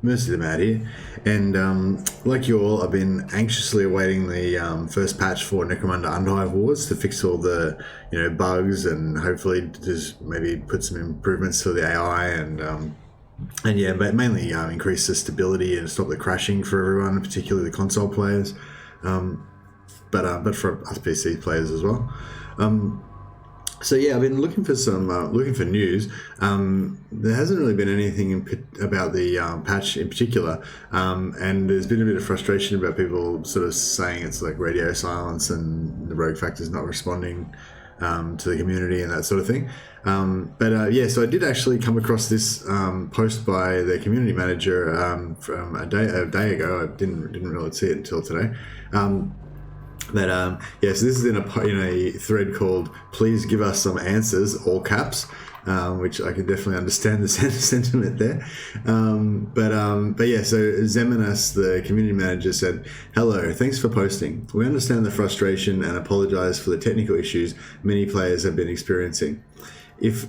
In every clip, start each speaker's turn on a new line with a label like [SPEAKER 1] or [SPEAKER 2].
[SPEAKER 1] most of them out here. And like you all, I've been anxiously awaiting the first patch for Necromunda Underhive Wars to fix all the bugs and hopefully just maybe put some improvements to the AI and yeah, but mainly increase the stability and stop the crashing for everyone, particularly the console players, but for us PC players as well. So yeah, I've been looking for some looking for news. There hasn't really been anything about the patch in particular, and there's been a bit of frustration about people sort of saying it's like radio silence and the rogue factor's not responding to the community and that sort of thing. Yeah, so I did actually come across this post by the community manager from a day ago. I didn't really see it until today. Yeah, so this is in a thread called "Please give us some answers," all caps, which I can definitely understand the sentiment there. But yeah, so Xemanas, the community manager, said, "Hello, thanks for posting. We understand the frustration and apologise for the technical issues many players have been experiencing. If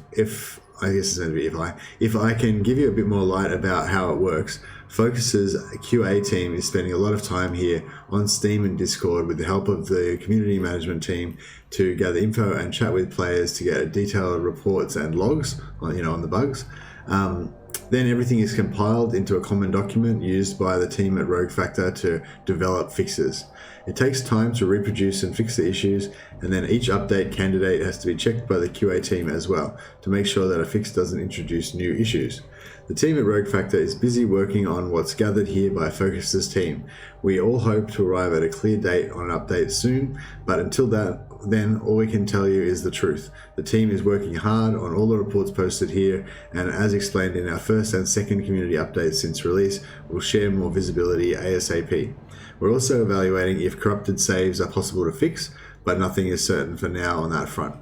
[SPEAKER 1] I guess it's going to be if I can give you a bit more light about how it works." Focus's QA team is spending a lot of time here on Steam and Discord with the help of the community management team to gather info and chat with players to get detailed reports and logs on the bugs. Then everything is compiled into a common document used by the team at Rogue Factor to develop fixes. It takes time to reproduce and fix the issues, and then each update candidate has to be checked by the QA team as well to make sure that a fix doesn't introduce new issues. The team at Rogue Factor is busy working on what's gathered here by Focus's team. We all hope to arrive at a clear date on an update soon, but until then, all we can tell you is the truth. The team is working hard on all the reports posted here, and as explained in our first and second community updates since release, we'll share more visibility ASAP. We're also evaluating if corrupted saves are possible to fix, but nothing is certain for now on that front.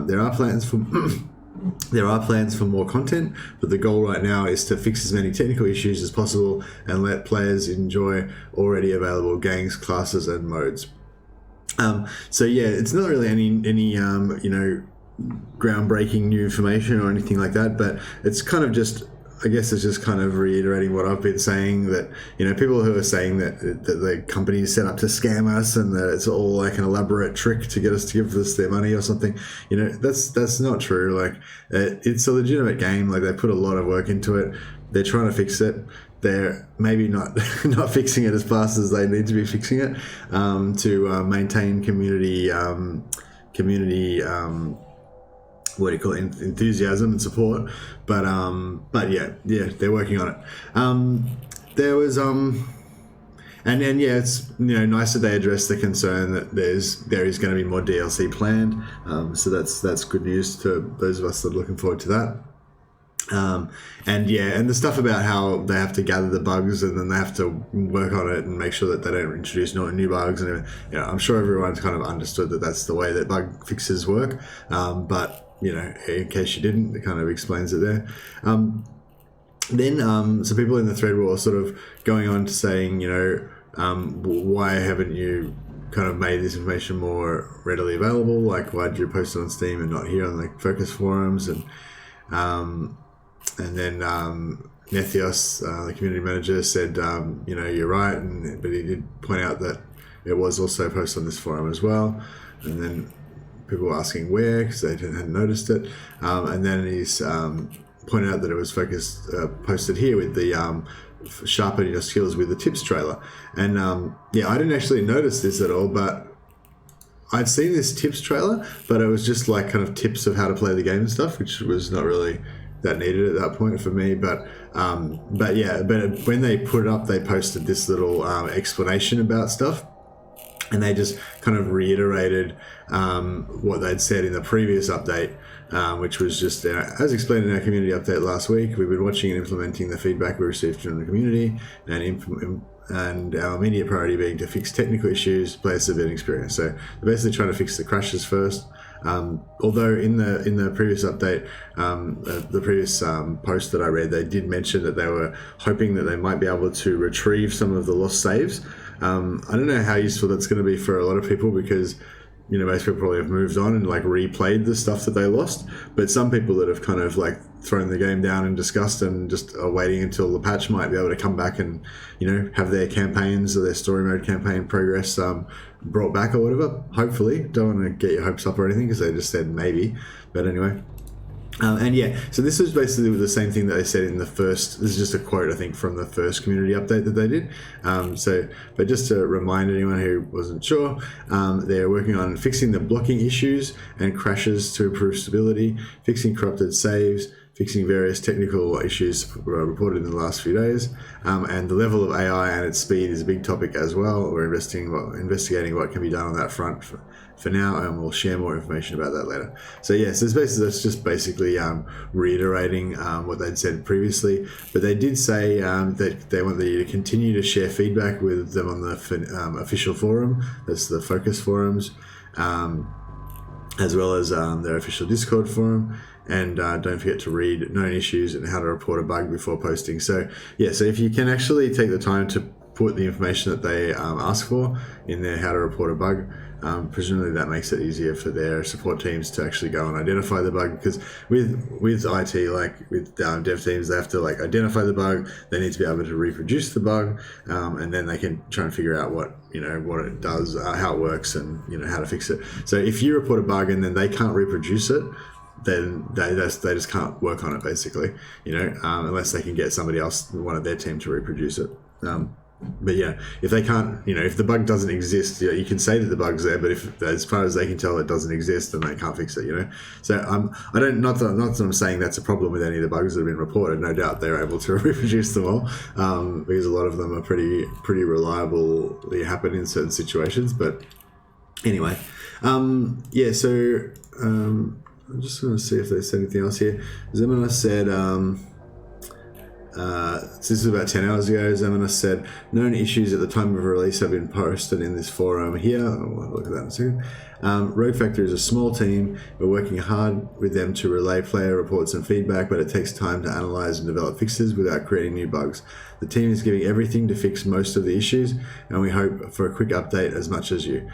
[SPEAKER 1] There are plans for more content, but the goal right now is to fix as many technical issues as possible and let players enjoy already available gangs, classes, and modes. So yeah, it's not really any groundbreaking new information or anything like that, but it's kind of just, I guess it's just kind of reiterating what I've been saying, that people who are saying that the company is set up to scam us and that it's all like an elaborate trick to get us to give us their money or something, that's not true. Like it's a legitimate game. Like they put a lot of work into it. They're trying to fix it. They're maybe not fixing it as fast as they need to be fixing it to maintain community what do you call it, enthusiasm and support, but yeah, they're working on it. There was and yeah, it's nice that they address the concern that there is going to be more DLC planned, so that's good news to those of us that are looking forward to that. And the stuff about how they have to gather the bugs and then they have to work on it and make sure that they don't introduce new bugs and everything. I'm sure everyone's kind of understood that that's the way that bug fixes work, but in case you didn't, it kind of explains it there. Then some people in the thread were sort of going on to saying, why haven't you kind of made this information more readily available? Like, why did you post it on Steam and not here on the Focus forums? And then Nethios, the community manager, said, you're right, but he did point out that it was also posted on this forum as well. And then people were asking where, because they hadn't noticed it. And then he's pointed out that it was posted here with the sharpening your skills with the tips trailer. And I didn't actually notice this at all, but I'd seen this tips trailer, but it was just like kind of tips of how to play the game and stuff, which was not really that needed at that point for me. But when they put it up, they posted this little explanation about stuff. And they just kind of reiterated what they'd said in the previous update, which was just, as explained in our community update last week, we've been watching and implementing the feedback we received from the community, and our immediate priority being to fix technical issues players have been experiencing. So they're basically trying to fix the crashes first. Although in the previous update, the previous post that I read, they did mention that they were hoping that they might be able to retrieve some of the lost saves. I don't know how useful that's going to be for a lot of people, because most people probably have moved on and like replayed the stuff that they lost, but some people that have kind of like thrown the game down in disgust and just are waiting until the patch might be able to come back and have their campaigns or their story mode campaign progress brought back or whatever. Hopefully, don't want to get your hopes up or anything because they just said maybe, but anyway. And yeah, so this is basically the same thing that they said in the first. This is just a quote, I think, from the first community update that they did. But just to remind anyone who wasn't sure, they're working on fixing the blocking issues and crashes to improve stability, fixing corrupted saves, fixing various technical issues reported in the last few days, and the level of AI and its speed is a big topic as well. We're investigating what can be done on that front for now, and we'll share more information about that later. So yes, that's just basically reiterating what they'd said previously, but they did say that they want you to continue to share feedback with them on the official forum. That's the focus forums, as well as their official Discord forum. And don't forget to read known issues and how to report a bug before posting. So yeah, so if you can actually take the time to put the information that they ask for in their how to report a bug, presumably that makes it easier for their support teams to actually go and identify the bug, because with IT, like with dev teams, they have to like identify the bug, they need to be able to reproduce the bug, and then they can try and figure out what it does, how it works, and how to fix it. So if you report a bug and then they can't reproduce it, then they just can't work on it, basically, unless they can get somebody else, one of their team, to reproduce it. But yeah, if they can't, if the bug doesn't exist, you can say that the bug's there, but if, as far as they can tell, it doesn't exist, then they can't fix it, So I don't, not that I'm saying that's a problem with any of the bugs that have been reported. No doubt they're able to reproduce them all, because a lot of them are pretty reliably happen in certain situations. But anyway, yeah. So I'm just going to see if they said anything else here. Xemanas said. So this is about 10 hours ago. Xemanas said, known issues at the time of release have been posted in this forum here. I'll look at that in a second. Rogue Factory is a small team. We're working hard with them to relay player reports and feedback, but it takes time to analyze and develop fixes without creating new bugs. The team is giving everything to fix most of the issues, and we hope for a quick update as much as you.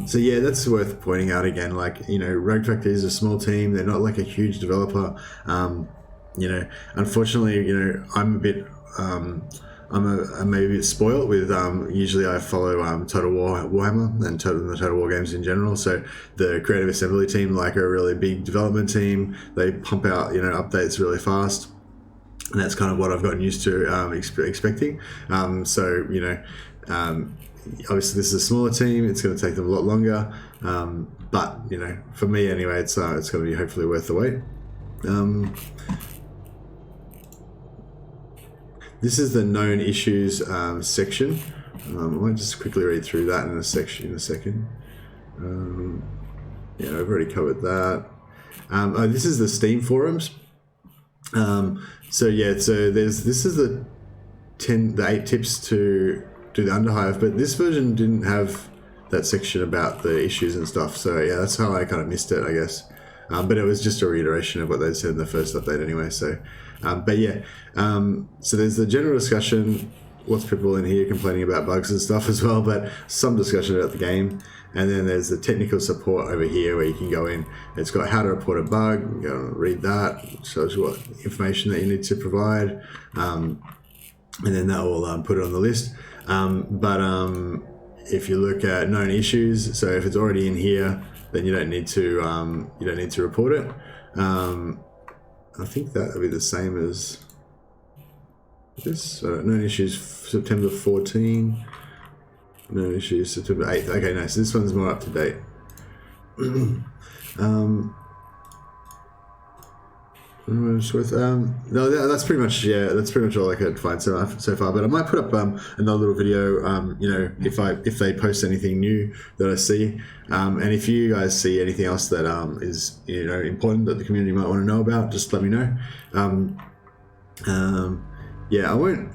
[SPEAKER 1] So yeah, that's worth pointing out again. Like, Rogue Factory is a small team. They're not like a huge developer. Unfortunately, I'm a bit, I'm maybe a bit spoiled with, usually I follow Total Warhammer and the Total War games in general. So the Creative Assembly team, like, are a really big development team. They pump out, updates really fast. And that's kind of what I've gotten used to expecting. So, obviously this is a smaller team. It's going to take them a lot longer. But, for me anyway, it's going to be hopefully worth the wait. This is the known issues section. I might just quickly read through that in a second. Yeah, I've already covered that. This is the Steam forums. So yeah, so this is the 8 tips to do the Underhive, but this version didn't have that section about the issues and stuff. So yeah, that's how I kind of missed it, I guess. But it was just a reiteration of what they said in the first update anyway. So, but yeah, so there's the general discussion, lots of people in here complaining about bugs and stuff as well, but some discussion about the game. And then there's the technical support over here where you can go in. It's got how to report a bug, go and read that, it shows you what information that you need to provide. And then that will put it on the list. If you look at known issues, so if it's already in here, then you don't need to report it. I think that would be the same as this. Known issues September 14. Known issues September 8th. Okay, no, so this one's more up to date. No, that's pretty much all I could find so far. But I might put up another little video, if they post anything new that I see, and if you guys see anything else that is important that the community might want to know about, just let me know. Yeah, I won't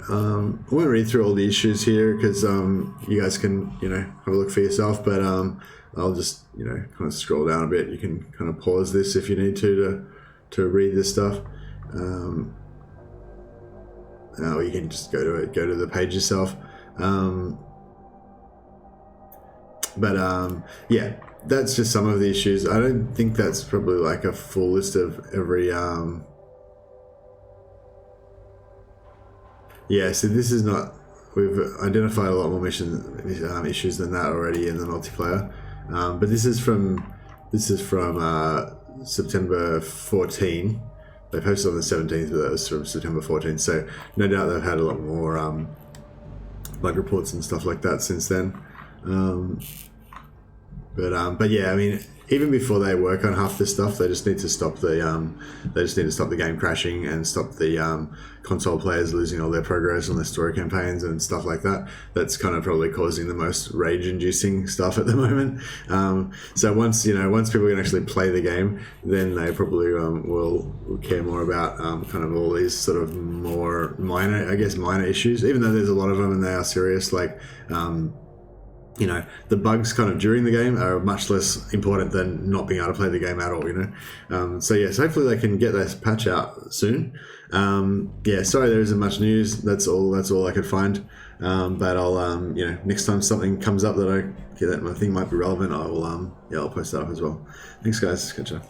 [SPEAKER 1] read through all the issues here because you guys can have a look for yourself. But I'll just kind of scroll down a bit. You can kind of pause this if you need to read this stuff, or you can just go to the page yourself. Yeah, that's just some of the issues. I don't think that's probably like a full list of every yeah, so this is not, we've identified a lot more mission issues than that already in the multiplayer, but this is from September 14. They posted on the 17th, but that was from September 14, so no doubt they've had a lot more bug reports and stuff like that since then. But yeah, I mean, even before they work on half this stuff, they just need to stop the game crashing and stop the console players losing all their progress on their story campaigns and stuff like that. That's kind of probably causing the most rage-inducing stuff at the moment. So once people can actually play the game, then they probably will care more about kind of all these sort of more minor issues, even though there's a lot of them and they are serious, like the bugs kind of during the game are much less important than not being able to play the game at all, so yes, hopefully they can get this patch out soon. Sorry there isn't much news. That's all I could find, but I'll next time something comes up that I think might be relevant, I'll post that up as well. Thanks guys, catch ya.